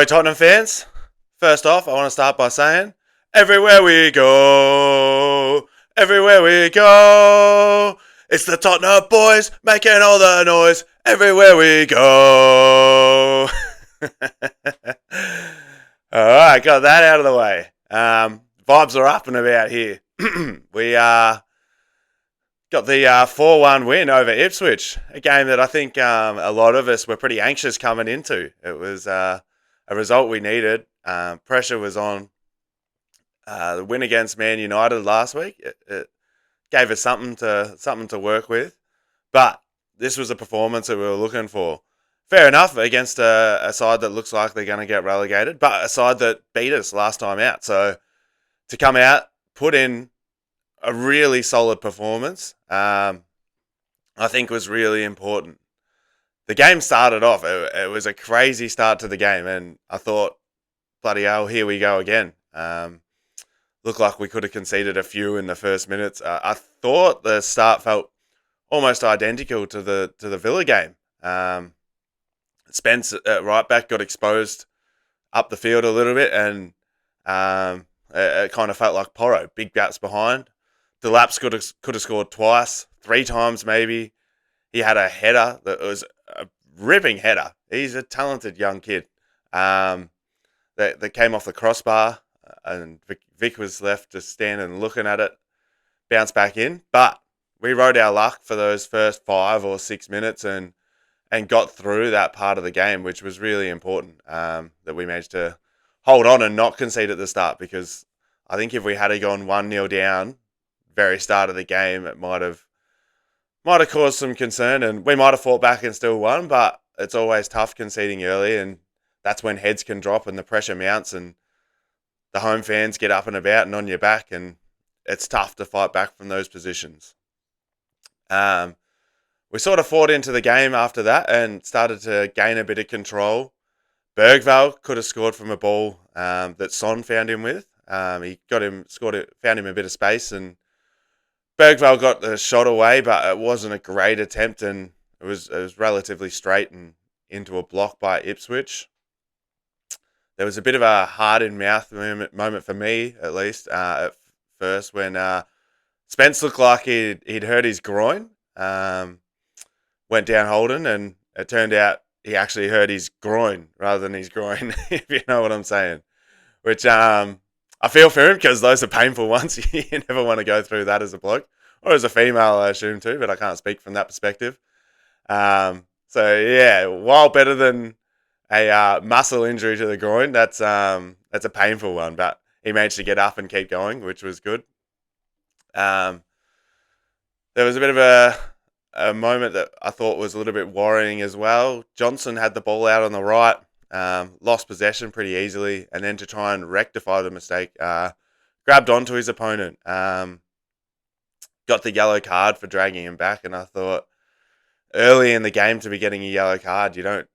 G'day, Tottenham fans. First off, I want to start by saying, everywhere we go, it's the Tottenham boys making all the noise. Everywhere we go. Alright, got that out of the way. Vibes are up and about here. We got the 4-1 win over Ipswich, a game that I think a lot of us were pretty anxious coming into. It was a result we needed. Pressure was on. The win against Man United last week, it gave us something to work with. But this was a performance that we were looking for. Fair enough against a side that looks like they're going to get relegated, but a side that beat us last time out. So to come out, put in a really solid performance, I think was really important. The game started off, it was a crazy start to the game, and I thought, bloody hell, here we go again. Looked like we could have conceded a few in the first minutes. I thought the start felt almost identical to the Villa game. Spence at right back got exposed up the field a little bit, and it kind of felt like Porro, big gaps behind. Delap's could have scored twice, 3 times maybe. He had a header that was a ripping header. He's a talented young kid that came off the crossbar, and Vic was left just standing and looking at it, bounce back in. But we rode our luck for those first 5 or 6 minutes and got through that part of the game, which was really important, that we managed to hold on and not concede at the start, because I think if we had gone 1-0 down very start of the game, it might have caused some concern, and we might have fought back and still won. But it's always tough conceding early, and that's when heads can drop and the pressure mounts and the home fans get up and about and on your back, and it's tough to fight back from those positions. We sort of fought into the game after that and started to gain a bit of control. Bergvall could have scored from a ball that Son found him with. He found him a bit of space, and Bergvall got the shot away, but it wasn't a great attempt, and it was relatively straight and into a block by Ipswich. There was a bit of a heart-in-mouth moment for me, at least, at first, when Spence looked like he'd hurt his groin, went down holding, and it turned out he actually hurt his groin rather than his groin, if you know what I'm saying. Which I feel for him, because those are painful ones. You never want to go through that as a bloke, or as a female, I assume too, but I can't speak from that perspective. So yeah, while better than a muscle injury to the groin, that's a painful one, but he managed to get up and keep going, which was good. There was a bit of a moment that I thought was a little bit worrying as well. Johnson had the ball out on the right, lost possession pretty easily, and then to try and rectify the mistake, grabbed onto his opponent, got the yellow card for dragging him back. And I thought, early in the game to be getting a yellow card, you don't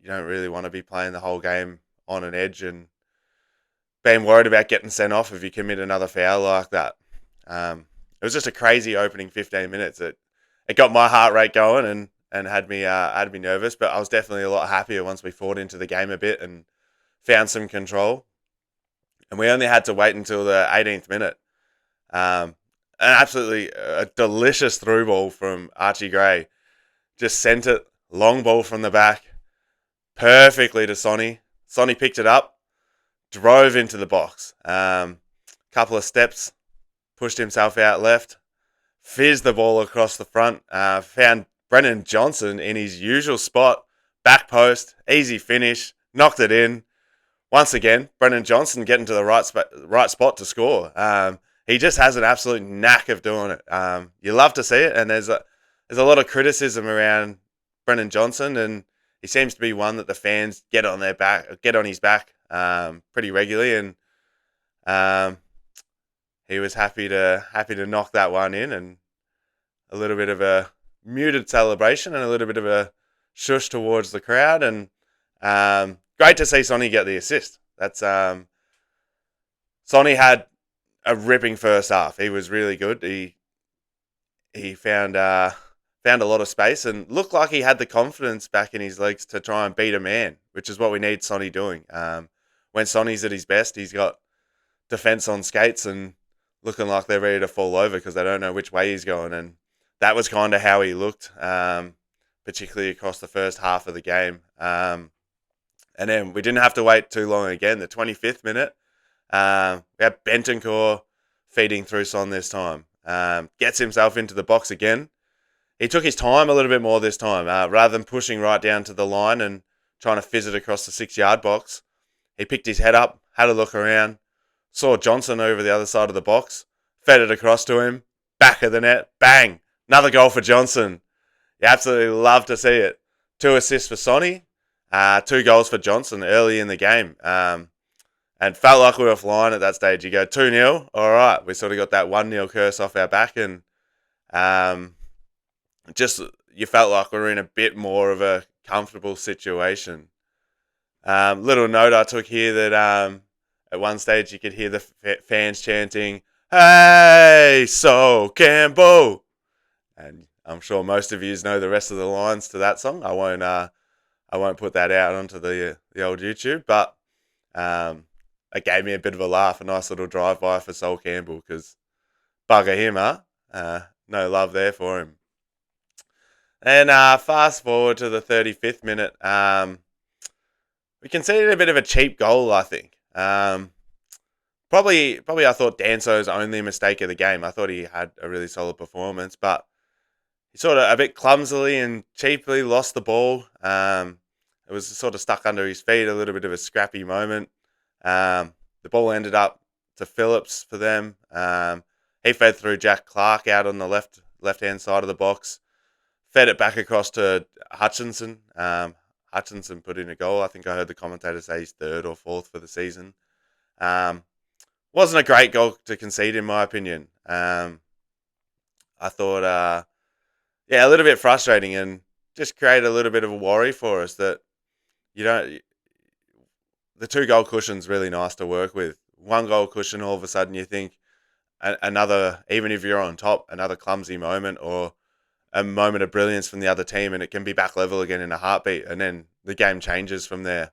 really want to be playing the whole game on an edge and being worried about getting sent off if you commit another foul like that. It was just a crazy opening 15 minutes. It got my heart rate going and had me nervous, but I was definitely a lot happier once we fought into the game a bit and found some control. And we only had to wait until the 18th minute. An absolutely delicious through ball from Archie Gray. Just sent it, long ball from the back, perfectly to Sonny. Sonny picked it up, drove into the box. Couple of steps, pushed himself out left, fizzed the ball across the front, found Brennan Johnson in his usual spot, back post, easy finish, knocked it in. Once again, Brennan Johnson getting to the right spot to score. He just has an absolute knack of doing it. You love to see it, and there's a lot of criticism around Brennan Johnson, and he seems to be one that the fans get on his back pretty regularly, and he was happy to knock that one in, and a little bit of a muted celebration and a little bit of a shush towards the crowd, and great to see Sonny get the assist. That's Sonny had a ripping first half. He was really good. He found found a lot of space and looked like he had the confidence back in his legs to try and beat a man, which is what we need Sonny doing. When Sonny's at his best, he's got defense on skates and looking like they're ready to fall over because they don't know which way he's going. And that was kind of how he looked, particularly across the first half of the game. And then we didn't have to wait too long again. The 25th minute, we had Bentancur feeding through Son this time. Gets himself into the box again. He took his time a little bit more this time. Rather than pushing right down to the line and trying to fizz it across the 6-yard box, he picked his head up, had a look around, saw Johnson over the other side of the box, fed it across to him, back of the net, bang! Another goal for Johnson. You absolutely love to see it. 2 assists for Sonny, 2 goals for Johnson early in the game. And felt like we were flying at that stage. You go 2-0, all right. We sort of got that 1-0 curse off our back, and just you felt like we were in a bit more of a comfortable situation. Little note I took here that at one stage you could hear the fans chanting, "Hey, so Campbell," and I'm sure most of you know the rest of the lines to that song. I won't put that out onto the old YouTube, but it gave me a bit of a laugh, a nice little drive-by for Sol Campbell, because bugger him, huh? No love there for him. And fast forward to the 35th minute, we conceded a bit of a cheap goal, I think. Probably I thought Danso's only mistake of the game. I thought he had a really solid performance, but he sort of a bit clumsily and cheaply lost the ball. It was sort of stuck under his feet, a little bit of a scrappy moment. The ball ended up to Phillips for them. He fed through Jack Clark out on the left-hand side of the box. Fed it back across to Hutchinson. Hutchinson put in a goal. I think I heard the commentator say he's 3rd or 4th for the season. Wasn't a great goal to concede, in my opinion. I thought, a little bit frustrating and just created a little bit of a worry for us that the 2-goal cushion's really nice to work with. 1-goal cushion, all of a sudden you think another, even if you're on top, another clumsy moment or a moment of brilliance from the other team, and it can be back level again in a heartbeat, and then the game changes from there.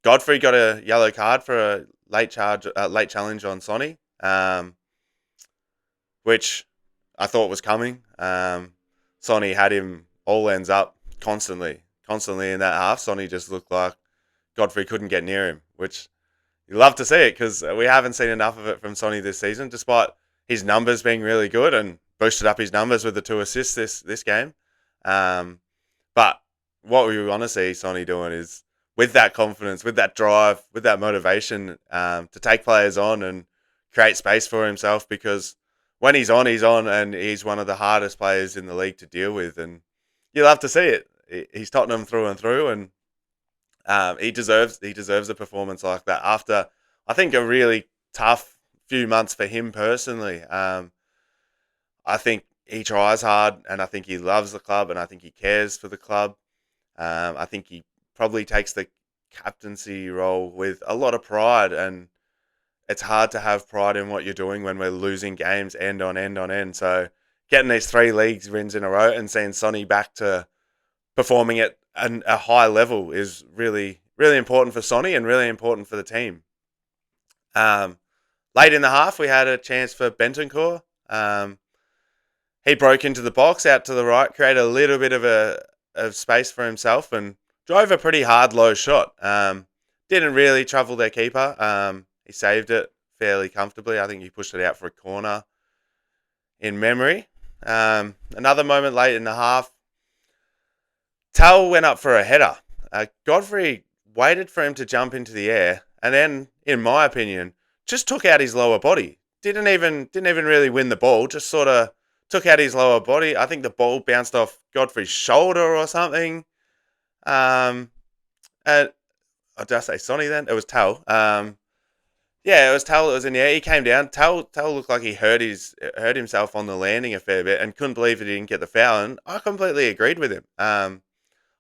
Godfrey got a yellow card for a late challenge on Sonny, which I thought was coming. Sonny had him all ends up constantly in that half. Sonny just looked like Godfrey couldn't get near him, which you love to see it because we haven't seen enough of it from Sonny this season, despite his numbers being really good and boosted up his numbers with the 2 assists this game. But what we want to see Sonny doing is with that confidence, with that drive, with that motivation to take players on and create space for himself, because when he's on, and he's one of the hardest players in the league to deal with, and you love to see it. He's Tottenham through and through, and he deserves a performance like that after, I think, a really tough few months for him personally. I think he tries hard, and I think he loves the club, and I think he cares for the club. I think he probably takes the captaincy role with a lot of pride, and it's hard to have pride in what you're doing when we're losing games end on end on end. So getting these 3 league wins in a row and seeing Sonny back to performing at a high level is really, really important for Sonny and really important for the team. Late in the half, we had a chance for Bentancur. He broke into the box out to the right, created a little bit of space for himself and drove a pretty hard low shot. Didn't really trouble their keeper. He saved it fairly comfortably. I think he pushed it out for a corner in memory. Another moment late in the half, Tal went up for a header. Godfrey waited for him to jump into the air, and then, in my opinion, just took out his lower body. Didn't even really win the ball. Just sort of took out his lower body. I think the ball bounced off Godfrey's shoulder or something. And did I say Sonny then? It was Tal. Yeah, it was Tal that was in the air. He came down. Tal looked like he hurt himself on the landing a fair bit and couldn't believe he didn't get the foul. And I completely agreed with him.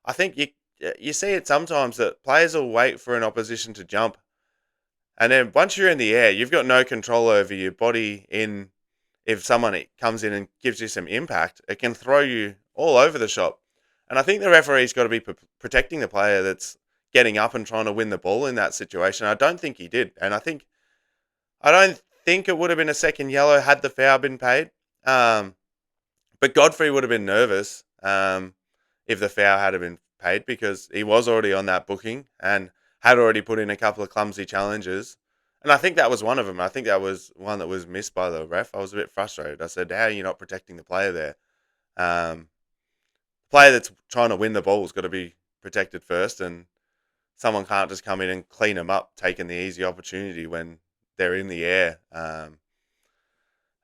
I think you see it sometimes that players will wait for an opposition to jump, and then once you're in the air, you've got no control over your body in if someone comes in and gives you some impact, it can throw you all over the shop. And I think the referee's got to be protecting the player that's getting up and trying to win the ball in that situation. I don't think he did. And I don't think it would have been a second yellow had the foul been paid. Um, but Godfrey would have been nervous if the foul had been paid because he was already on that booking and had already put in a couple of clumsy challenges. And I think that was one of them. I think that was one that was missed by the ref. I was a bit frustrated. I said, "How are you not protecting the player there? The player that's trying to win the ball has got to be protected first, and someone can't just come in and clean them up, taking the easy opportunity when they're in the air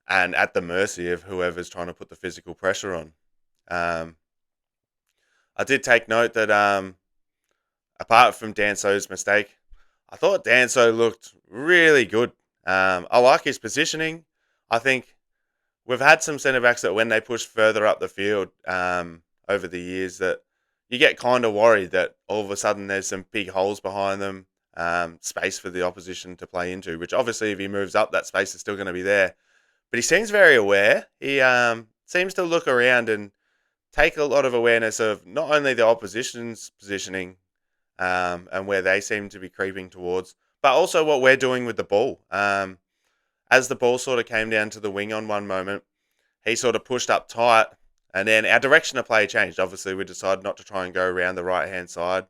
and at the mercy of whoever's trying to put the physical pressure on." Um, I did take note that apart from Danso's mistake, I thought Danso looked really good. I like his positioning. I think we've had some centre backs that when they push further up the field over the years that you get kind of worried that all of a sudden there's some big holes behind them, space for the opposition to play into, which obviously if he moves up, that space is still going to be there. But he seems very aware. He seems to look around and take a lot of awareness of not only the opposition's positioning and where they seem to be creeping towards, but also what we're doing with the ball. As the ball sort of came down to the wing on one moment, he sort of pushed up tight, and then our direction of play changed. Obviously, we decided not to try and go around the right-hand side,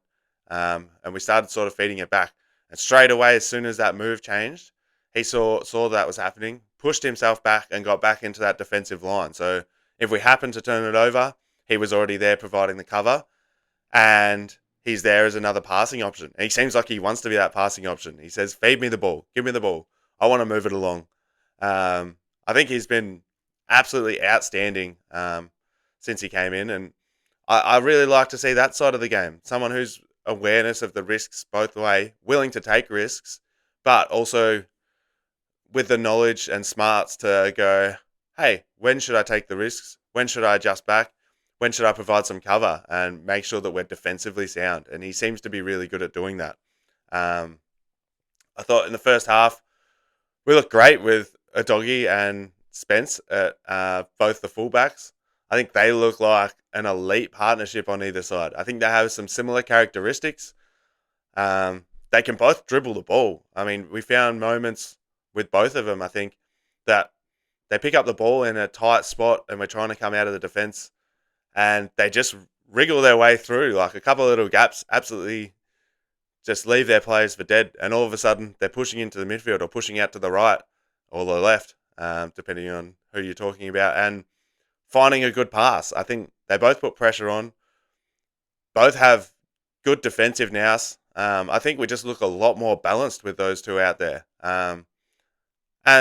and we started sort of feeding it back. And straight away, as soon as that move changed, he saw that was happening, pushed himself back, and got back into that defensive line. So if we happened to turn it over, he was already there providing the cover, and he's there as another passing option. And he seems like he wants to be that passing option. He says, "Feed me the ball, give me the ball. I want to move it along." I think he's been absolutely outstanding since he came in, and I really like to see that side of the game. Someone who's awareness of the risks both way, willing to take risks, but also with the knowledge and smarts to go, "Hey, when should I take the risks? When should I adjust back? When should I provide some cover and make sure that we're defensively sound?" And he seems to be really good at doing that. Um, I thought in the first half we looked great with Adogi and Spence at both the fullbacks. I think they look like an elite partnership on either side. I think they have some similar characteristics. They can both dribble the ball. I mean, we found moments with both of them, I think, that they pick up the ball in a tight spot and we're trying to come out of the defence and they just wriggle their way through like a couple of little gaps, absolutely just leave their players for dead. And all of a sudden they're pushing into the midfield or pushing out to the right or the left, depending on who you're talking about, and finding a good pass. I think they both put pressure on, both have good defensive nous. I think we just look a lot more balanced with those two out there. And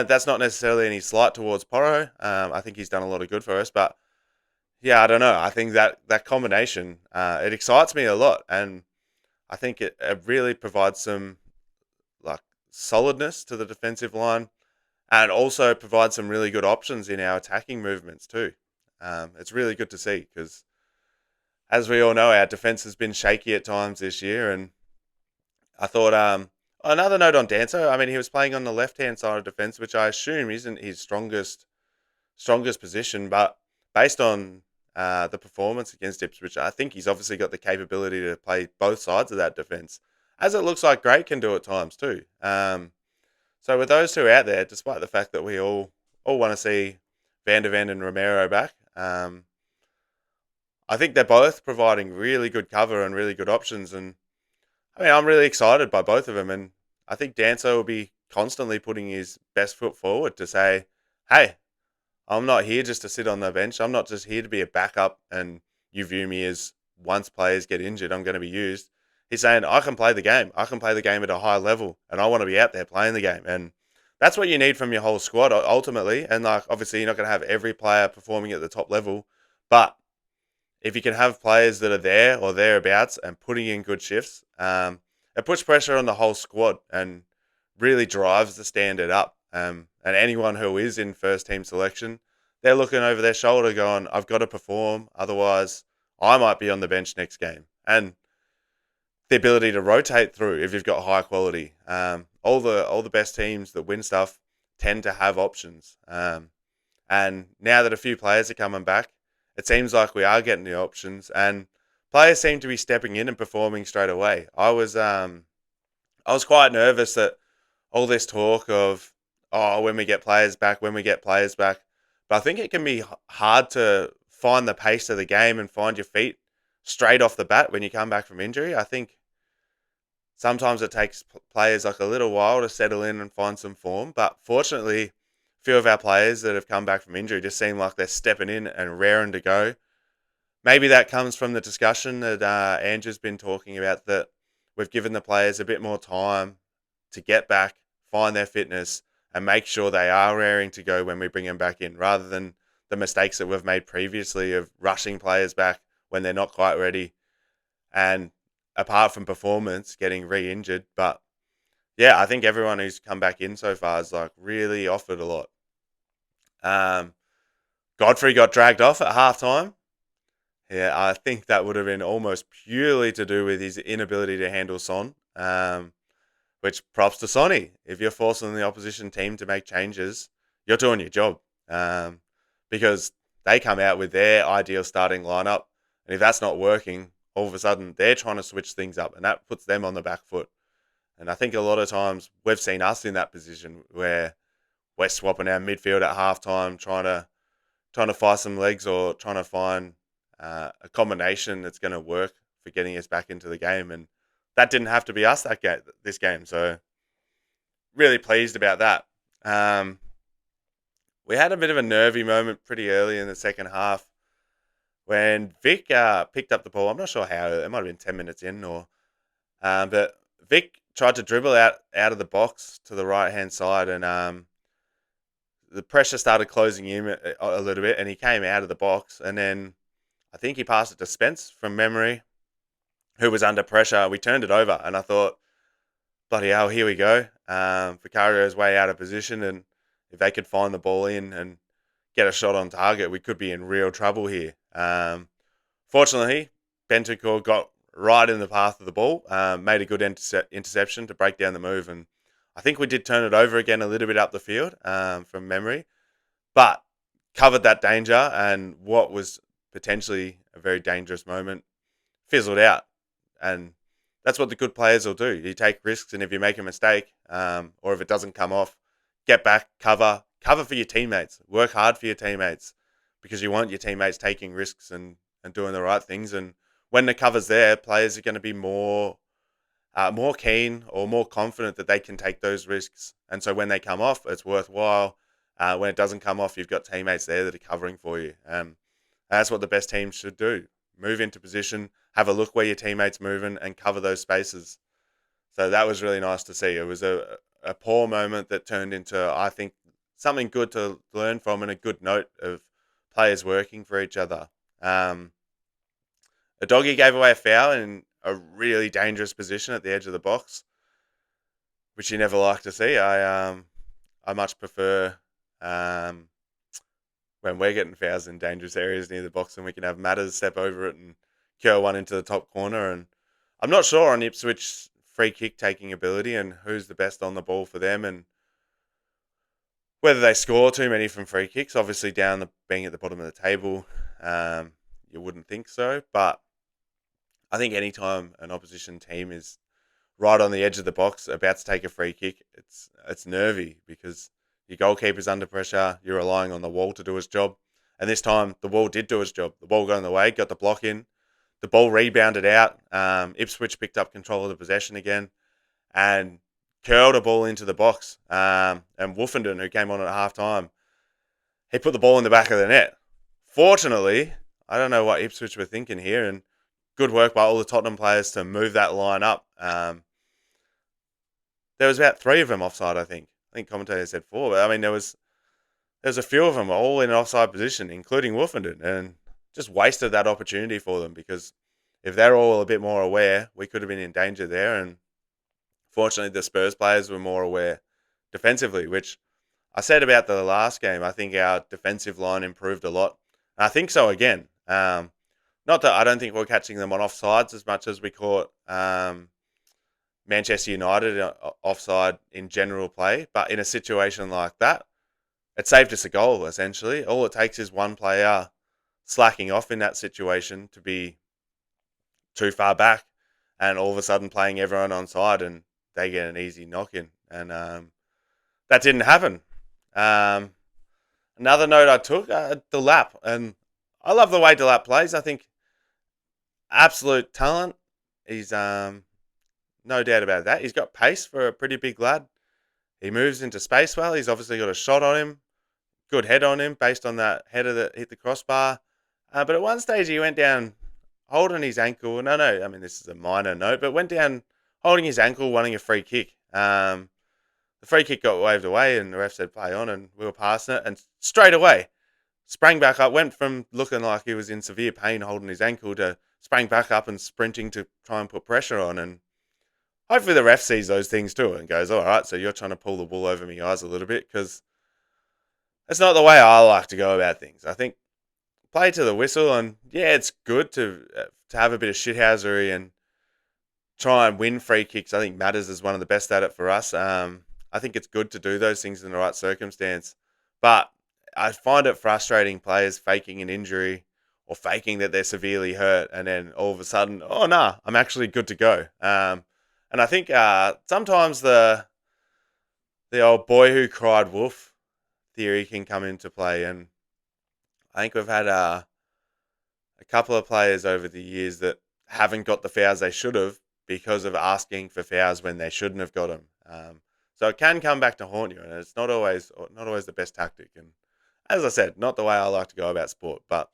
that's not necessarily any slight towards Porro. I think he's done a lot of good for us. But yeah, I don't know. I think that combination, it excites me a lot. And I think it really provides some like solidness to the defensive line and also provides some really good options in our attacking movements too. It's really good to see because, as we all know, our defense has been shaky at times this year. And I thought another note on Danso. I mean, he was playing on the left hand side of defense, which I assume isn't his strongest position. But based on the performance against Ipswich, I think he's obviously got the capability to play both sides of that defense, as it looks like Gray can do at times too. So with those two out there, despite the fact that we all want to see Van der Ven and Romero back, I think they're both providing really good cover and really good options. And I mean, I'm really excited by both of them. And I think Danso will be constantly putting his best foot forward to say, "Hey, I'm not here just to sit on the bench. I'm not just here to be a backup and you view me as once players get injured, I'm going to be used." He's saying, "I can play the game. I can play the game at a high level and I want to be out there playing the game." And that's what you need from your whole squad ultimately. And like, obviously you're not going to have every player performing at the top level, but if you can have players that are there or thereabouts and putting in good shifts, it puts pressure on the whole squad and really drives the standard up. And anyone who is in first team selection, they're looking over their shoulder going, "I've got to perform, otherwise I might be on the bench next game." And the ability to rotate through if you've got high quality. All the best teams that win stuff tend to have options. And now that a few players are coming back, it seems like we are getting the options, and players seem to be stepping in and performing straight away. I was quite nervous that all this talk of, oh, when we get players back, when we get players back. But I think it can be hard to find the pace of the game and find your feet straight off the bat when you come back from injury. I think sometimes it takes players like a little while to settle in and find some form. But fortunately, a few of our players that have come back from injury just seem like they're stepping in and raring to go. Maybe that comes from the discussion that Andrew's been talking about, that we've given the players a bit more time to get back, find their fitness, and make sure they are raring to go when we bring them back in, rather than the mistakes that we've made previously of rushing players back when they're not quite ready. And apart from performance, getting re-injured. But yeah, I think everyone who's come back in so far has like really offered a lot. Um, Godfrey got dragged off at halftime. Yeah, I think that would have been almost purely to do with his inability to handle Son. Which props to Sonny. If you're forcing the opposition team to make changes, you're doing your job. Um, because they come out with their ideal starting lineup, and if that's not working, all of a sudden they're trying to switch things up, and that puts them on the back foot. And I think a lot of times we've seen us in that position where we're swapping our midfield at halftime, trying to find some legs or trying to find a combination that's going to work for getting us back into the game. And that didn't have to be us this game. So really pleased about that. Um, we had a bit of a nervy moment pretty early in the second half when Vic picked up the ball. I'm not sure how, it might have been 10 minutes in, but Vic tried to dribble out of the box to the right hand side, and the pressure started closing in a little bit, and he came out of the box, and then I think he passed it to Spence from memory, who was under pressure. We turned it over, and I thought, bloody hell, here we go. Vicario's way out of position, and if they could find the ball in and get a shot on target, we could be in real trouble here. Fortunately, Bentancur got right in the path of the ball, made a good interception to break down the move, and I think we did turn it over again a little bit up the field from memory, but covered that danger, and what was potentially a very dangerous moment fizzled out. And that's what the good players will do. You take risks, and if you make a mistake, or if it doesn't come off, get back, cover for your teammates, work hard for your teammates, because you want your teammates taking risks and doing the right things. And when the cover's there, players are going to be more keen or more confident that they can take those risks. And so when they come off, it's worthwhile. When it doesn't come off, you've got teammates there that are covering for you. That's what the best teams should do. Move into position, have a look where your teammates moving, and cover those spaces. So that was really nice to see. It was a poor moment that turned into, I think, something good to learn from, and a good note of players working for each other. A doggy gave away a foul in a really dangerous position at the edge of the box, which you never like to see. I much prefer when we're getting fouls in dangerous areas near the box, and we can have Matters step over it and curl one into the top corner. And I'm not sure on Ipswich free kick taking ability and who's the best on the ball for them, and whether they score too many from free kicks. Obviously, being at the bottom of the table, you wouldn't think so. But I think anytime an opposition team is right on the edge of the box about to take a free kick, it's nervy, because your goalkeeper's under pressure. You're relying on the wall to do his job. And this time, the wall did do its job. The ball got in the way, got the block in. The ball rebounded out. Ipswich picked up control of the possession again and curled a ball into the box. And Wolfenden, who came on at half-time, he put the ball in the back of the net. Fortunately, I don't know what Ipswich were thinking here, and good work by all the Tottenham players to move that line up. There was about 3 of them offside, I think. I think commentators said 4, but I mean, there was a few of them all in an offside position, including Wolfenden, and just wasted that opportunity for them, because if they're all a bit more aware, we could have been in danger there. And fortunately, the Spurs players were more aware defensively, which I said about the last game. I think our defensive line improved a lot. And I think so again. Not that I don't think we're catching them on offsides as much as we caught Manchester United offside in general play, but in a situation like that, it saved us a goal, essentially. All it takes is one player slacking off in that situation to be too far back and all of a sudden playing everyone on side and they get an easy knock in. And that didn't happen. Um, Another note I took, Delap. And I love the way Delap plays. I think absolute talent. He's no doubt about that. He's got pace for a pretty big lad. He moves into space well. He's obviously got a shot on him, good head on him based on that header that hit the crossbar. But at one stage he went down holding his ankle. No, I mean this is a minor note, but went down holding his ankle, wanting a free kick. The free kick got waved away, and the ref said play on, and we were passing it, and straight away sprang back up. Went from looking like he was in severe pain holding his ankle to sprang back up and sprinting to try and put pressure on. And hopefully the ref sees those things too and goes, all right, so you're trying to pull the wool over my eyes a little bit, because that's not the way I like to go about things. I think play to the whistle, and yeah, it's good to have a bit of shithousery and try and win free kicks. I think Matters is one of the best at it for us. I think it's good to do those things in the right circumstance, but I find it frustrating players faking an injury or faking that they're severely hurt, and then all of a sudden, oh nah, I'm actually good to go. And I think sometimes the old boy who cried wolf theory can come into play, and I think we've had a couple of players over the years that haven't got the fouls they should have because of asking for fouls when they shouldn't have got them. So it can come back to haunt you, and it's not always the best tactic. And as I said, not the way I like to go about sport, but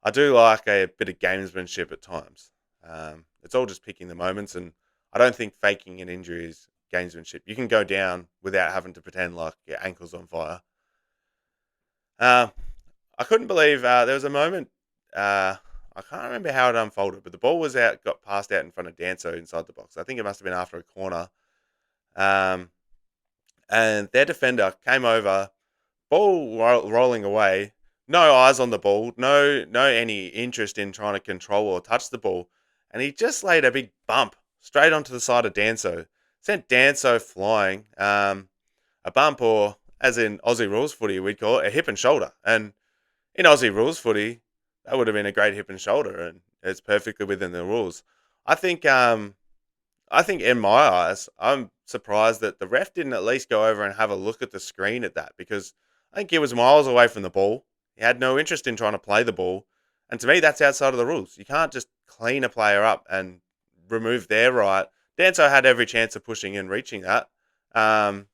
I do like a bit of gamesmanship at times. It's all just picking the moments, and I don't think faking an injury is gamesmanship. You can go down without having to pretend like your ankle's on fire. I couldn't believe there was a moment. I can't remember how it unfolded, but the ball was out, got passed out in front of Danso inside the box. I think it must have been after a corner. Um, and their defender came over, ball rolling away, no eyes on the ball, no any interest in trying to control or touch the ball, and he just laid a big bump straight onto the side of Danso, sent Danso flying. A bump, or as in Aussie rules footy, we'd call it a hip and shoulder. And in Aussie rules footy, that would have been a great hip and shoulder, and it's perfectly within the rules. I think in my eyes, I'm surprised that the ref didn't at least go over and have a look at the screen at that, because I think he was miles away from the ball. He had no interest in trying to play the ball. And to me, that's outside of the rules. You can't just clean a player up and remove their right. Danso had every chance of pushing and reaching that. And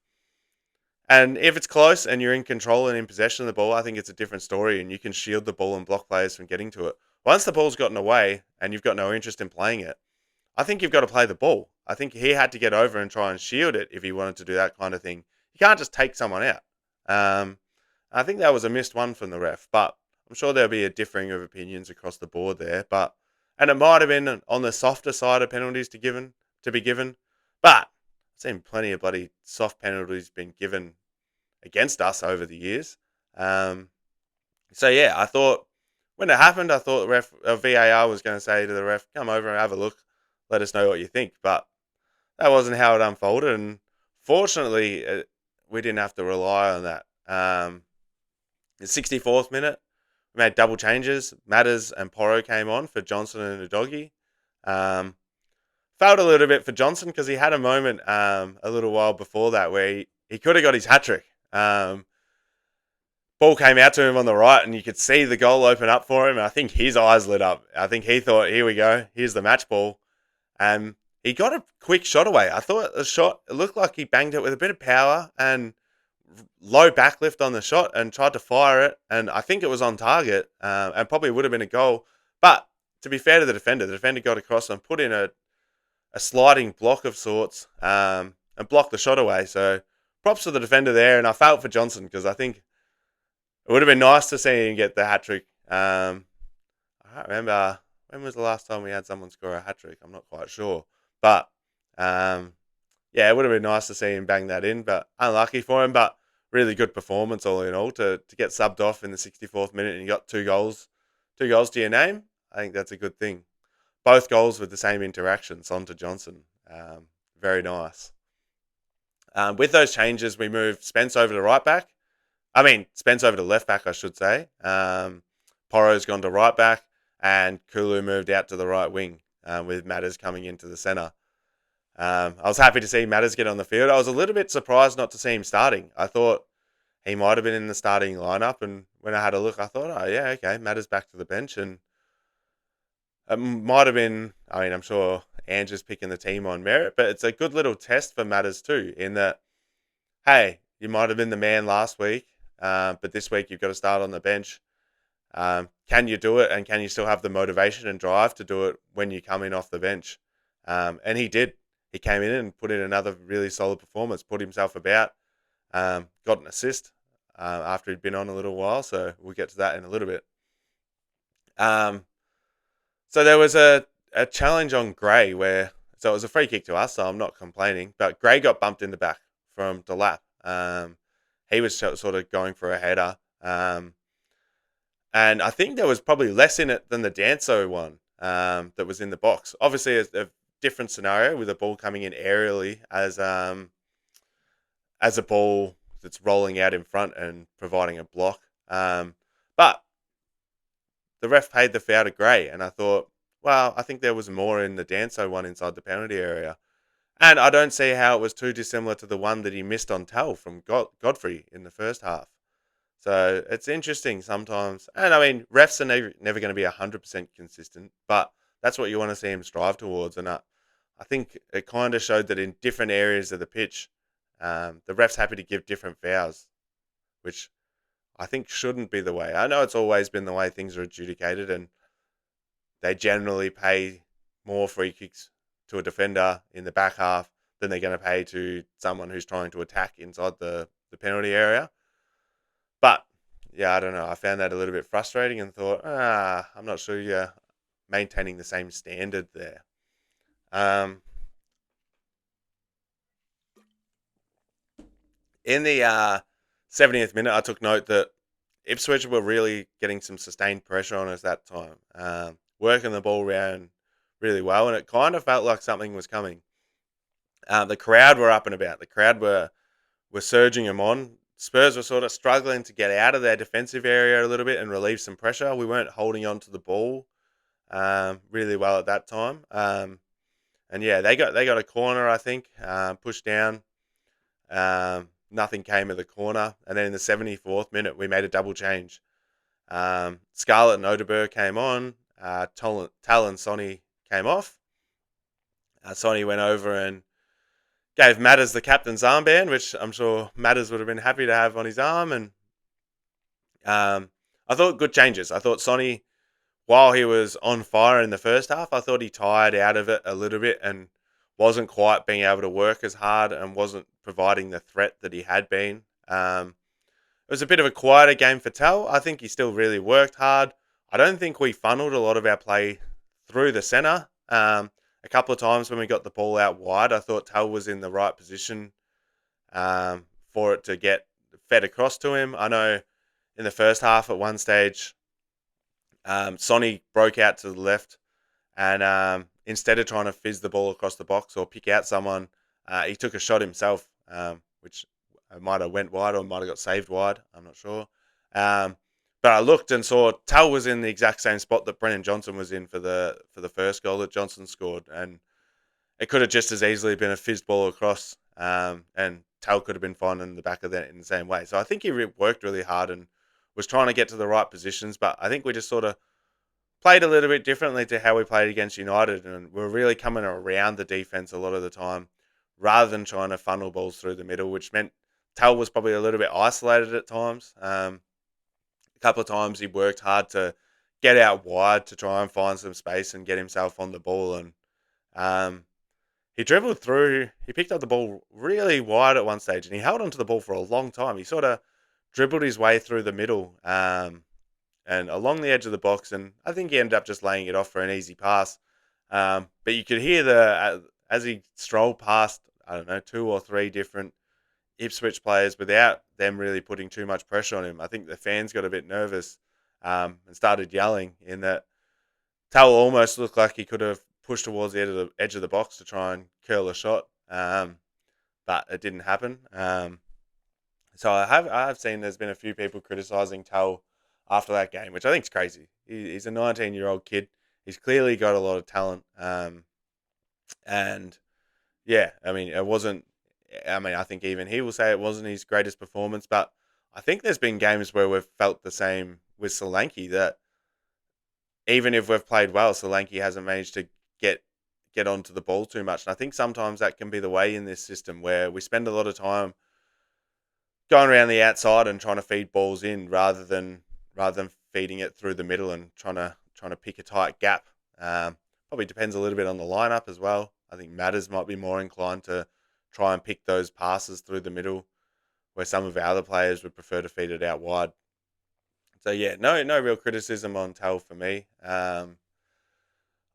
if it's close and you're in control and in possession of the ball, I think it's a different story, and you can shield the ball and block players from getting to it. Once the ball's gotten away and you've got no interest in playing it, I think you've got to play the ball. I think he had to get over and try and shield it if he wanted to do that kind of thing. You can't just take someone out. I think that was a missed one from the ref, but I'm sure there'll be a differing of opinions across the board there. And it might have been on the softer side of penalties to be given, but I've seen plenty of bloody soft penalties being given against us over the years. So yeah, I thought when it happened, I thought VAR was going to say to the ref, "Come over and have a look, let us know what you think." But that wasn't how it unfolded, and fortunately, we didn't have to rely on that. The 64th minute, we made double changes. Matters and Porro came on for Johnson and Udogie. Felt a little bit for Johnson because he had a moment a little while before that where he could have got his hat-trick. Ball came out to him on the right, and you could see the goal open up for him. And I think his eyes lit up. I think he thought, here we go, here's the match ball. He got a quick shot away. I thought the shot, it looked like he banged it with a bit of power and low backlift on the shot and tried to fire it. And I think it was on target and probably would have been a goal. But to be fair to the defender got across and put in a sliding block of sorts and blocked the shot away. So props to the defender there. And I felt for Johnson because I think it would have been nice to see him get the hat-trick. I can't remember, when was the last time we had someone score a hat-trick? I'm not quite sure. But, yeah, it would have been nice to see him bang that in, but unlucky for him. But really good performance all in all to get subbed off in the 64th minute and you got two goals to your name. I think that's a good thing. Both goals with the same interaction, Son to Johnson. Very nice. With those changes, we moved Spence over to right back. I mean, Spence over to left back, I should say. Porro's gone to right back, and Kulu moved out to the right wing with Matters coming into the centre. I was happy to see Matters get on the field. I was a little bit surprised not to see him starting. I thought he might have been in the starting lineup, and when I had a look, I thought, oh yeah, okay, Matters back to the bench, and it might have been. I mean, I'm sure Andrew's picking the team on merit, but it's a good little test for Matters too. In that, hey, you might have been the man last week, but this week you've got to start on the bench. Can you do it, and can you still have the motivation and drive to do it when you come in off the bench? And he did. He came in and put in another really solid performance, put himself about, got an assist after he'd been on a little while, so we'll get to that in a little bit. Um, so there was a challenge on Gray so it was a free kick to us, so I'm not complaining, but Gray got bumped in the back from Delap. He was sort of going for a header. And I think there was probably less in it than the Danso one that was in the box. Obviously, a different scenario with a ball coming in aerially as a ball that's rolling out in front and providing a block. But the ref paid the foul to Gray, and I thought, well, I think there was more in the Danso one inside the penalty area. And I don't see how it was too dissimilar to the one that he missed on Tell from Godfrey in the first half. So it's interesting sometimes. And I mean, refs are never going to be 100% consistent, but that's what you want to see him strive towards. And I think it kind of showed that in different areas of the pitch, the ref's happy to give different fouls, which I think shouldn't be the way. I know it's always been the way things are adjudicated, and they generally pay more free kicks to a defender in the back half than they're going to pay to someone who's trying to attack inside the penalty area. But yeah, I don't know. I found that a little bit frustrating and thought, I'm not sure you're maintaining the same standard there. Um, in the 70th minute, I took note that Ipswich were really getting some sustained pressure on us that time, working the ball around really well, and it kind of felt like something was coming. The crowd were up and about. The crowd were surging them on. Spurs were sort of struggling to get out of their defensive area a little bit and relieve some pressure. We weren't holding on to the ball really well at that time. And yeah, they got a corner, I think, pushed down. Nothing came of the corner. And then in the 74th minute, we made a double change. Scarlett and Odeberg came on. Tal and Sonny came off. Sonny went over and gave Matters the captain's armband, which I'm sure Matters would have been happy to have on his arm. And I thought good changes. I thought Sonny, while he was on fire in the first half, I thought he tired out of it a little bit and wasn't quite being able to work as hard and wasn't providing the threat that he had been. It was a bit of a quieter game for Tal. I think he still really worked hard. I don't think we funneled a lot of our play through the centre. A couple of times when we got the ball out wide, I thought Tal was in the right position for it to get fed across to him. I know in the first half at one stage, Sonny broke out to the left and instead of trying to fizz the ball across the box or pick out someone, he took a shot himself, which might have went wide or might have got saved wide. I'm not sure. But I looked and saw Tal was in the exact same spot that Brennan Johnson was in for the first goal that Johnson scored, and it could have just as easily been a fizzed ball across, and Tal could have been finding in the back of that in the same way. So I think he worked really hard and was trying to get to the right positions, but I think we just sort of played a little bit differently to how we played against United, and we're really coming around the defense a lot of the time rather than trying to funnel balls through the middle, which meant Tal was probably a little bit isolated at times. A couple of times he worked hard to get out wide to try and find some space and get himself on the ball, and he dribbled through. He picked up the ball really wide at one stage, and he held onto the ball for a long time. He sort of dribbled his way through the middle and along the edge of the box, and I think he ended up just laying it off for an easy pass. But you could hear as he strolled past, I don't know, 2 or 3 different Ipswich players without them really putting too much pressure on him. I think the fans got a bit nervous and started yelling in that Tal almost looked like he could have pushed towards the edge of the box to try and curl a shot, but it didn't happen. So I have seen there's been a few people criticising Tell after that game, which I think is crazy. He's a 19-year-old kid. He's clearly got a lot of talent. And yeah, I mean, it wasn't. I mean, I think even he will say it wasn't his greatest performance, but I think there's been games where we've felt the same with Solanke that even if we've played well, Solanke hasn't managed to get get onto the ball too much. And I think sometimes that can be the way in this system where we spend a lot of time going around the outside and trying to feed balls in rather than feeding it through the middle and trying to pick a tight gap. Probably depends a little bit on the lineup as well. I think Matters might be more inclined to try and pick those passes through the middle, where some of our other players would prefer to feed it out wide. So yeah, no real criticism on Tell for me. I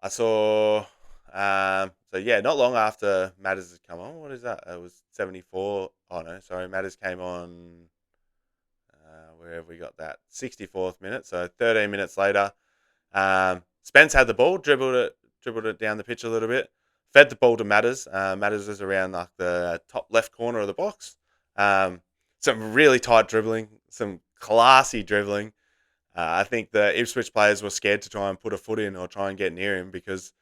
saw. So yeah, not long after Matters had come on. What is that? It was 74. Oh no, sorry. Matters came on. Where have we got that? 64th minute. So 13 minutes later, Spence had the ball, dribbled it down the pitch a little bit, fed the ball to Matters. Matters was around like the top left corner of the box. Um, some really tight dribbling, some classy dribbling. I think the Ipswich players were scared to try and put a foot in or try and get near him because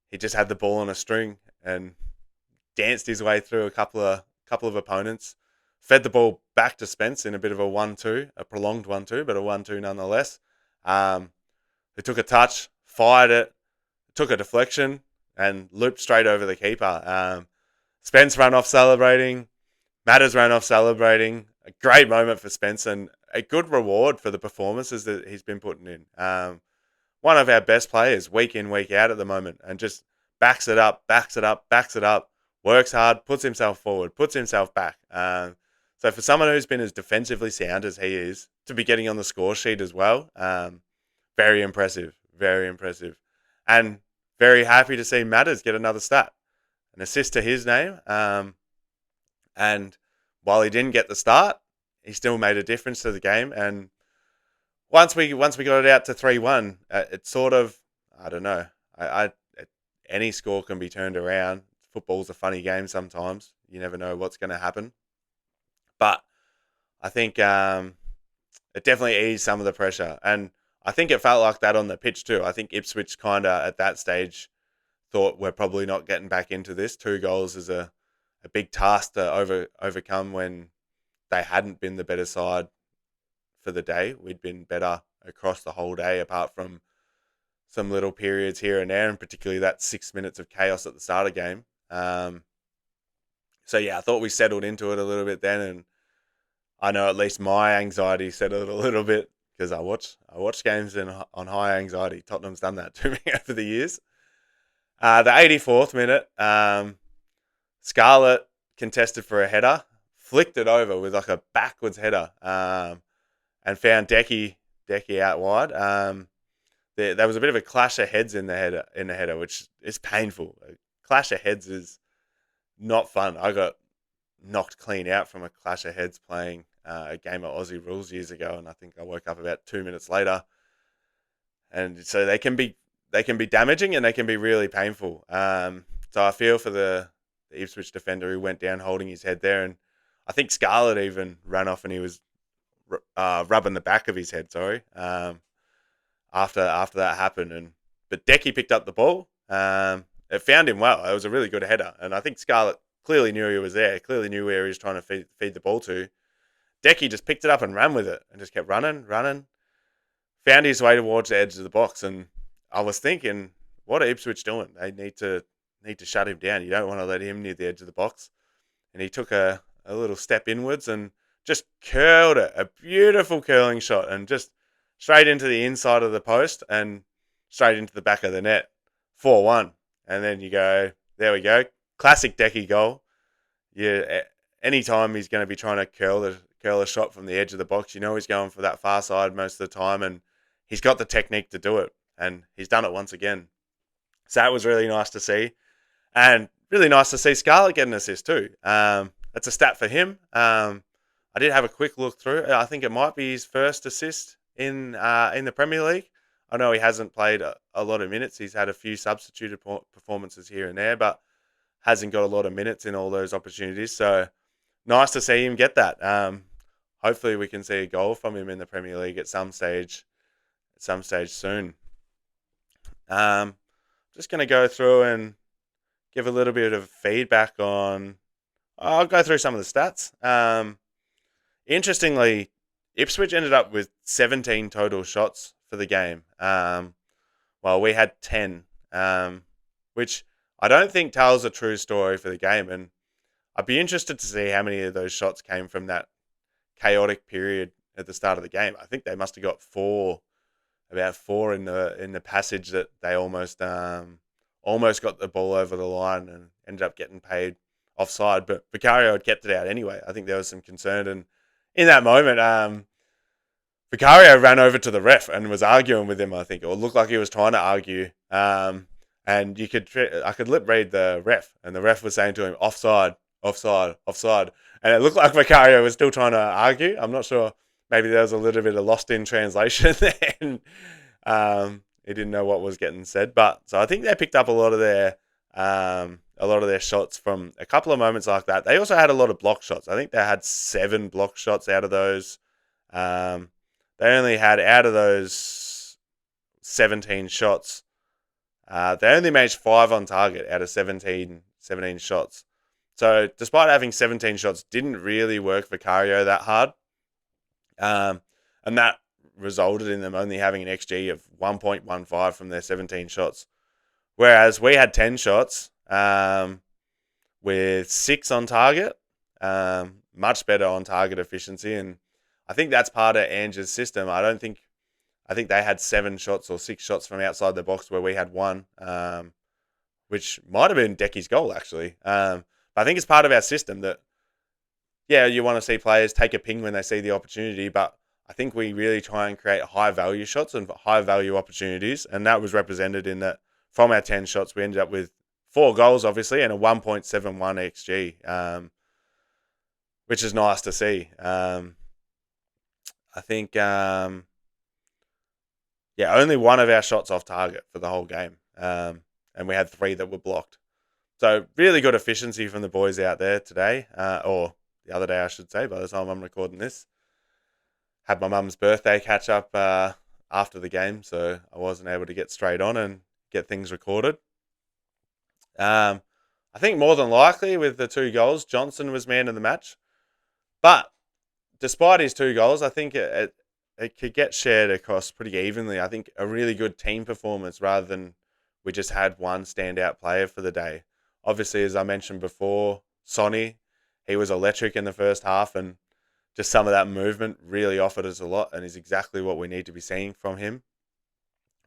he just had the ball on a string and danced his way through a couple of opponents, fed the ball back to Spence in a bit of a 1-2, a prolonged 1-2, but a 1-2 nonetheless. Um, who took a touch, fired it, took a deflection, and looped straight over the keeper. Spence ran off celebrating. Matters ran off celebrating. A great moment for Spence and a good reward for the performances that he's been putting in. One of our best players week in, week out at the moment, and just backs it up, backs it up, backs it up, works hard, puts himself forward, puts himself back. So for someone who's been as defensively sound as he is, to be getting on the score sheet as well, very impressive, very impressive. And very happy to see Matters get another stat, an assist to his name. And while he didn't get the start, he still made a difference to the game. And once we got it out to 3-1, it sort of, I don't know. Any score can be turned around. Football's a funny game sometimes. You never know what's going to happen. But I think it definitely eased some of the pressure, and I think it felt like that on the pitch too. I think Ipswich kind of at that stage thought we're probably not getting back into this. 2 goals is a big task to overcome when they hadn't been the better side for the day. We'd been better across the whole day, apart from some little periods here and there, and particularly that 6 minutes of chaos at the start of the game. So yeah, I thought we settled into it a little bit then, and I know at least my anxiety settled a little bit because I watch games on high anxiety. Tottenham's done that to me over the years. The 84th minute, Scarlett contested for a header, flicked it over with like a backwards header, and found Decky out wide. There was a bit of a clash of heads in the header, which is painful. A clash of heads is not fun. I got knocked clean out from a clash of heads playing a game of Aussie rules years ago, and I think I woke up about 2 minutes later. And so they can be damaging and they can be really painful. So I feel for the Ipswich defender who went down holding his head there, and I think Scarlett even ran off and he was rubbing the back of his head. Sorry, after that happened, but Decky picked up the ball. It found him well. It was a really good header, and I think Scarlett clearly knew he was there. Clearly knew where he was trying to feed the ball to. Decky just picked it up and ran with it, and just kept running. Found his way towards the edge of the box, and I was thinking, what are Ipswich doing? They need to shut him down. You don't want to let him near the edge of the box. And he took a little step inwards and just curled it, a beautiful curling shot, and just straight into the inside of the post and straight into the back of the net, 4-1. And then you go, there we go, classic Decky goal. Yeah, anytime he's going to be trying to curl a shot from the edge of the box, you know he's going for that far side most of the time, and he's got the technique to do it, and he's done it once again. So that was really nice to see, and really nice to see Scarlett get an assist too. That's a stat for him. I did have a quick look through. I think it might be his first assist in the Premier League. I know he hasn't played a lot of minutes. He's had a few substituted performances here and there, but hasn't got a lot of minutes in all those opportunities. So nice to see him get that. Hopefully we can see a goal from him in the Premier League at some stage soon. Um, just going to go through and give a little bit of feedback on. I'll go through some of the stats. Interestingly, Ipswich ended up with 17 total shots for the game, while we had 10, which I don't think tells a true story for the game. And I'd be interested to see how many of those shots came from that chaotic period at the start of the game. I think they must have got about four in the passage that they almost got the ball over the line and ended up getting paid offside. But Vicario had kept it out anyway. I think there was some concern, and in that moment, Vicario ran over to the ref and was arguing with him. I think, or looked like he was trying to argue. And I could lip read the ref, and the ref was saying to him, "Offside, offside, offside." And it looked like Vicario was still trying to argue. I'm not sure. Maybe there was a little bit of lost in translation there, and he didn't know what was getting said. But so I think they picked up a lot of their shots from a couple of moments like that. They also had a lot of block shots. I think they had 7 block shots out of those. They only had, out of those 17 shots, they only made 5 on target out of 17 shots. So despite having 17 shots, didn't really work Vicario that hard. And that resulted in them only having an XG of 1.15 from their 17 shots. Whereas we had 10 shots with 6 on target, much better on target efficiency. And I think that's part of Ange's system. I think they had 7 shots or 6 shots from outside the box where we had 1, which might have been Decky's goal, actually. But I think it's part of our system that, yeah, you want to see players take a ping when they see the opportunity, but I think we really try and create high-value shots and high-value opportunities, and that was represented in that from our 10 shots, we ended up with 4 goals, obviously, and a 1.71 XG, which is nice to see. I think, only one of our shots off target for the whole game, and we had 3 that were blocked. So really good efficiency from the boys out there today, or the other day, I should say, by the time I'm recording this. Had my mum's birthday catch up after the game, so I wasn't able to get straight on and get things recorded. I think more than likely with the 2 goals, Johnson was man of the match. But despite his 2 goals, I think it could get shared across pretty evenly. I think a really good team performance rather than we just had one standout player for the day. Obviously, as I mentioned before, Sonny, he was electric in the first half, and just some of that movement really offered us a lot and is exactly what we need to be seeing from him.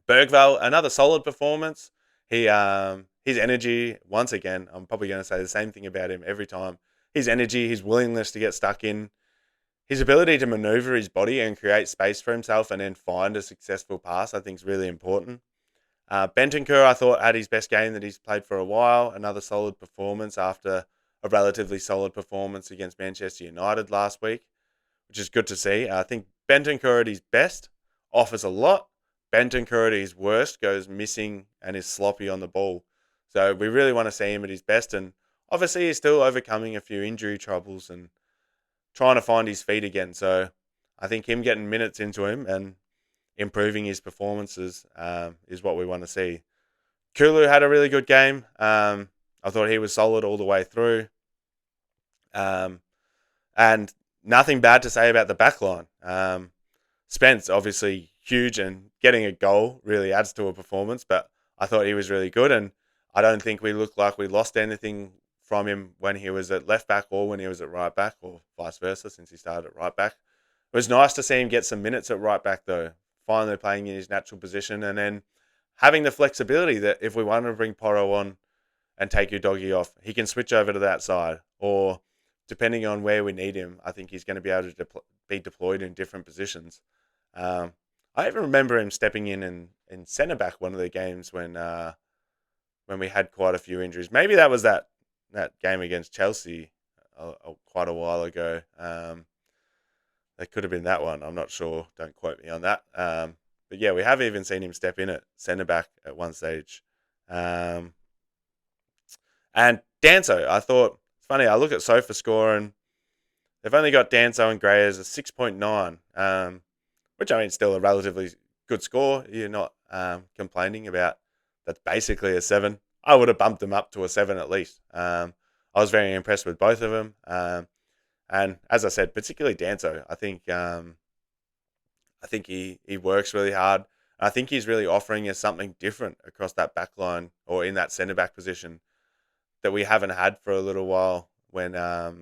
Bergvall, another solid performance. His energy, once again, I'm probably going to say the same thing about him every time. His energy, his willingness to get stuck in, his ability to maneuver his body and create space for himself and then find a successful pass, I think is really important. Bentancur, I thought, had his best game that he's played for a while. Another solid performance after a relatively solid performance against Manchester United last week, which is good to see. I think Bentancur at his best offers a lot. Bentancur at his worst goes missing and is sloppy on the ball. So we really want to see him at his best. And obviously he's still overcoming a few injury troubles and trying to find his feet again. So I think him getting minutes into him and improving his performances is what we want to see. Kulu had a really good game. I thought he was solid all the way through. And nothing bad to say about the back line. Spence, obviously huge, and getting a goal really adds to a performance, but I thought he was really good, and I don't think we looked like we lost anything from him when he was at left back or when he was at right back, or vice versa, since he started at right back. It was nice to see him get some minutes at right back, though, finally playing in his natural position, and then having the flexibility that if we wanted to bring Porro on and take Udogie off, he can switch over to that side, or depending on where we need him, I think he's going to be able to be deployed in different positions. I even remember him stepping in centre back one of the games when we had quite a few injuries. Maybe that was that game against Chelsea quite a while ago. That could have been that one. I'm not sure. Don't quote me on that. But yeah, we have even seen him step in at centre back at one stage. And Danso, I thought, it's funny, I look at SofaScore and They've only got Danso and Gray as a 6.9, which I mean, still a relatively good score. You're not complaining about. That's basically a 7. I would have bumped them up to a 7 at least. I was very impressed with both of them. And as I said, particularly Danso, I think he works really hard. I think he's really offering us something different across that back line or in that centre back position that we haven't had for a little while when a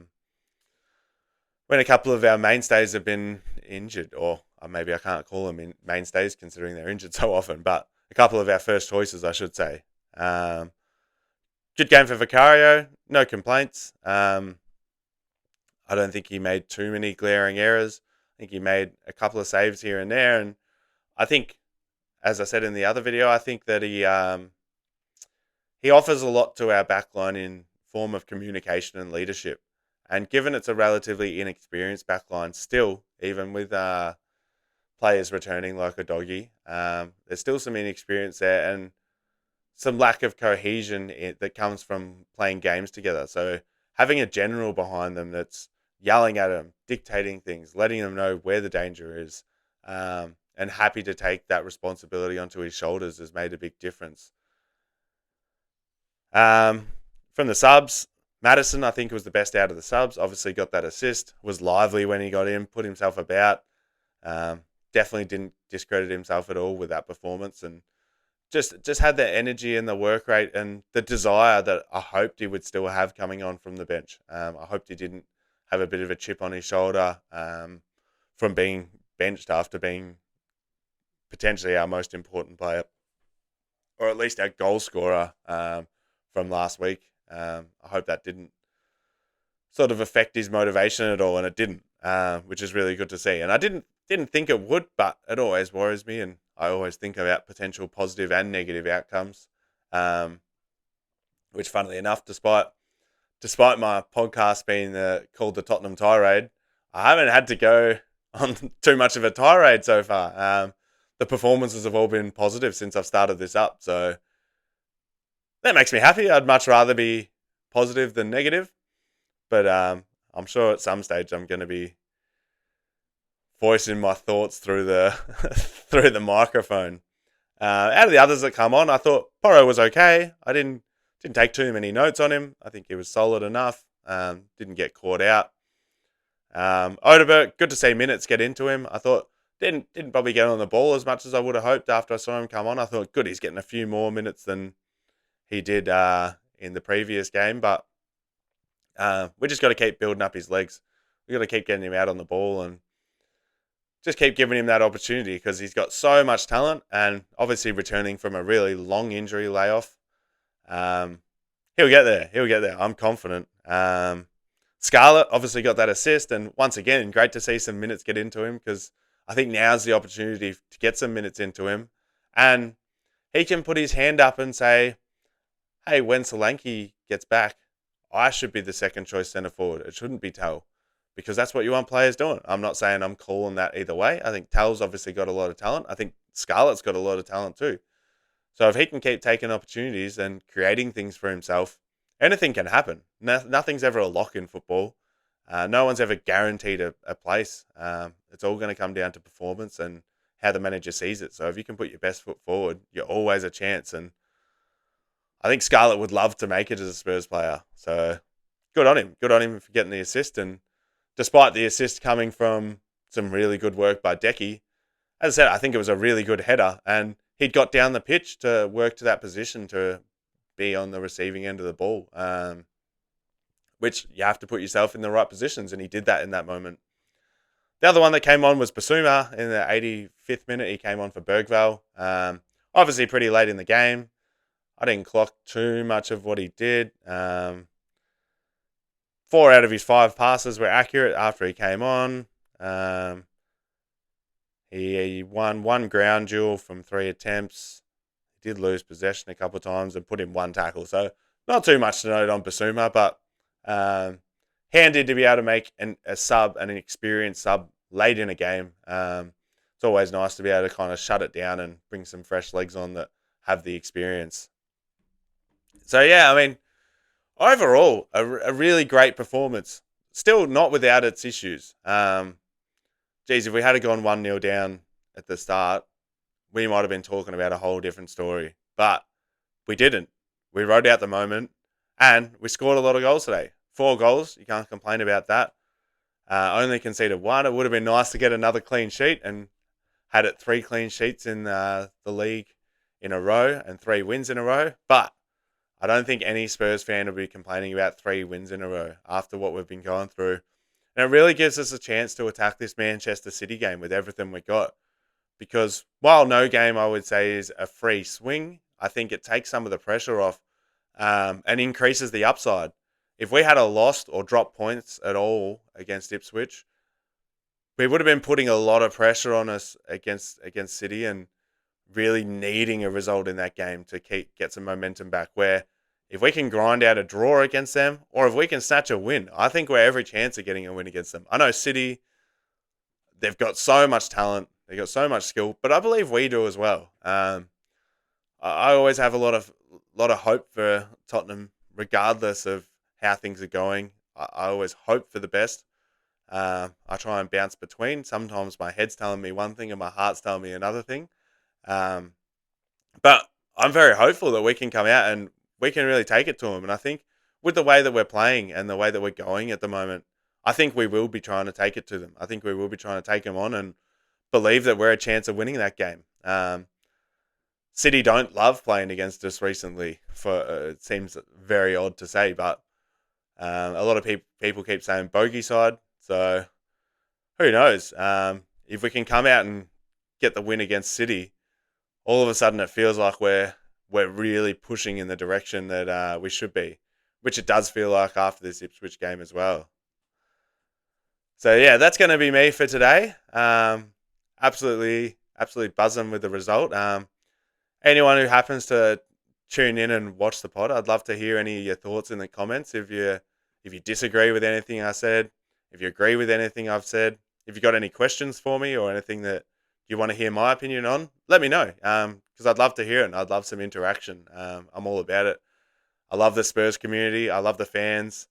couple of our mainstays have been injured, or maybe I can't call them mainstays considering they're injured so often, but a couple of our first choices, I should say. Um, Good game for Vicario, no complaints. I don't think he made too many glaring errors. I think he made a couple of saves here and there, and I think, as I said in the other video, I think that he offers a lot to our backline in form of communication and leadership. And given it's a relatively inexperienced backline, still, even with players returning like a doggy, there's still some inexperience there and some lack of cohesion that comes from playing games together. So having a general behind them that's yelling at them, dictating things, letting them know where the danger is, and happy to take that responsibility onto his shoulders has made a big difference. From the subs, Madison, I think, was the best out of the subs. Obviously, got that assist. Was lively when he got in. Put himself about. Definitely didn't discredit himself at all with that performance, and just had the energy and the work rate and the desire that I hoped he would still have coming on from the bench. I hoped he didn't have a bit of a chip on his shoulder from being benched after being potentially our most important player, or at least our goal scorer from last week. I hope that didn't sort of affect his motivation at all, and it didn't, which is really good to see. And I didn't think it would, but it always worries me, and I always think about potential positive and negative outcomes. Which, funnily enough, despite my podcast being called the Tottenham Tirade, I haven't had to go on too much of a tirade so far. The performances have all been positive since I've started this up, so that makes me happy. I'd much rather be positive than negative, but I'm sure at some stage I'm going to be voicing my thoughts through the through the microphone. Out of the others that come on, I thought Porro was okay. I didn't take too many notes on him. I think he was solid enough. Didn't get caught out. Odeberg, good to see minutes get into him. I thought didn't probably get on the ball as much as I would have hoped after I saw him come on. I thought, good, he's getting a few more minutes than he did in the previous game. But we just got to keep building up his legs. We got to keep getting him out on the ball and just keep giving him that opportunity because he's got so much talent and obviously returning from a really long injury layoff. He'll get there. He'll get there. I'm confident. Scarlett obviously got that assist, and once again, great to see some minutes get into him because I think now's the opportunity to get some minutes into him, and he can put his hand up and say, "Hey, when Solanke gets back, I should be the second choice centre forward. It shouldn't be Tal." Because that's what you want players doing. I'm not saying I'm calling that either way. I think Tal's obviously got a lot of talent. I think Scarlett's got a lot of talent too. So if he can keep taking opportunities and creating things for himself, anything can happen. Nothing's ever a lock in football. No one's ever guaranteed a place. It's all going to come down to performance and how the manager sees it. So if you can put your best foot forward, you're always a chance. And I think Scarlett would love to make it as a Spurs player. So good on him. Good on him for getting the assist. And despite the assist coming from some really good work by Decky, as I said, I think it was a really good header, and he'd got down the pitch to work to that position to be on the receiving end of the ball, which you have to put yourself in the right positions, and he did that in that moment. The other one that came on was Basuma in the 85th minute. He came on for Bergvall. Obviously pretty late in the game. I didn't clock too much of what he did. 4 out of his 5 passes were accurate after he came on. He won 1 ground duel from 3 attempts. He did lose possession a couple of times and put in 1 tackle. So not too much to note on Basuma, but handy to be able to make an experienced sub late in a game. It's always nice to be able to kind of shut it down and bring some fresh legs on that have the experience. So yeah, I mean, overall, a really great performance. still not without its issues. Geez, if we had gone 1-0 down at the start, we might have been talking about a whole different story. But we didn't. We rode out the moment, and we scored a lot of goals today. 4 goals, you can't complain about that. Only conceded 1. It would have been nice to get another clean sheet and had it 3 clean sheets in the league in a row and 3 wins in a row. But I don't think any Spurs fan will be complaining about 3 wins in a row after what we've been going through. And it really gives us a chance to attack this Manchester City game with everything we got. Because while no game, I would say, is a free swing, I think it takes some of the pressure off and increases the upside. If we had a lost or dropped points at all against Ipswich, we would have been putting a lot of pressure on us against City and really needing a result in that game to get some momentum back. Where if we can grind out a draw against them, or if we can snatch a win, I think we're every chance of getting a win against them. I know City, they've got so much talent, they've got so much skill, but I believe we do as well. I always have a lot of hope for Tottenham, regardless of how things are going. I always hope for the best. I try and bounce between. Sometimes my head's telling me one thing and my heart's telling me another thing. Um, but I'm very hopeful that we can come out and we can really take it to them. And I think with the way that we're playing and the way that we're going at the moment, I think we will be trying to take it to them. I think we will be trying to take them on and believe that we're a chance of winning that game. City don't love playing against us recently. It seems very odd to say, but a lot of people keep saying bogey side. So who knows? If we can come out and get the win against City, all of a sudden it feels like we're really pushing in the direction that we should be, which it does feel like after this Ipswich game as well. So yeah, that's going to be me for today. Absolutely buzzing with the result. Anyone who happens to tune in and watch the pod, I'd love to hear any of your thoughts in the comments. If you disagray with anything I said, if you agree with anything I've said, if you got any questions for me or anything that you want to hear my opinion on, let me know. Because I'd love to hear it and I'd love some interaction. I'm all about it. I love the Spurs community. I love the fans.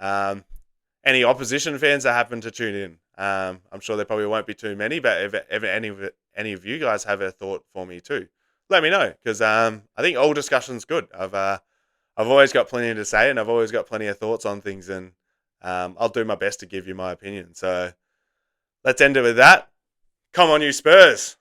Any opposition fans that happen to tune in, I'm sure there probably won't be too many. But if any of you guys have a thought for me too, let me know. Because I think all discussion's good. I've always got plenty to say and I've always got plenty of thoughts on things, and I'll do my best to give you my opinion. So let's end it with that. Come on, you Spurs!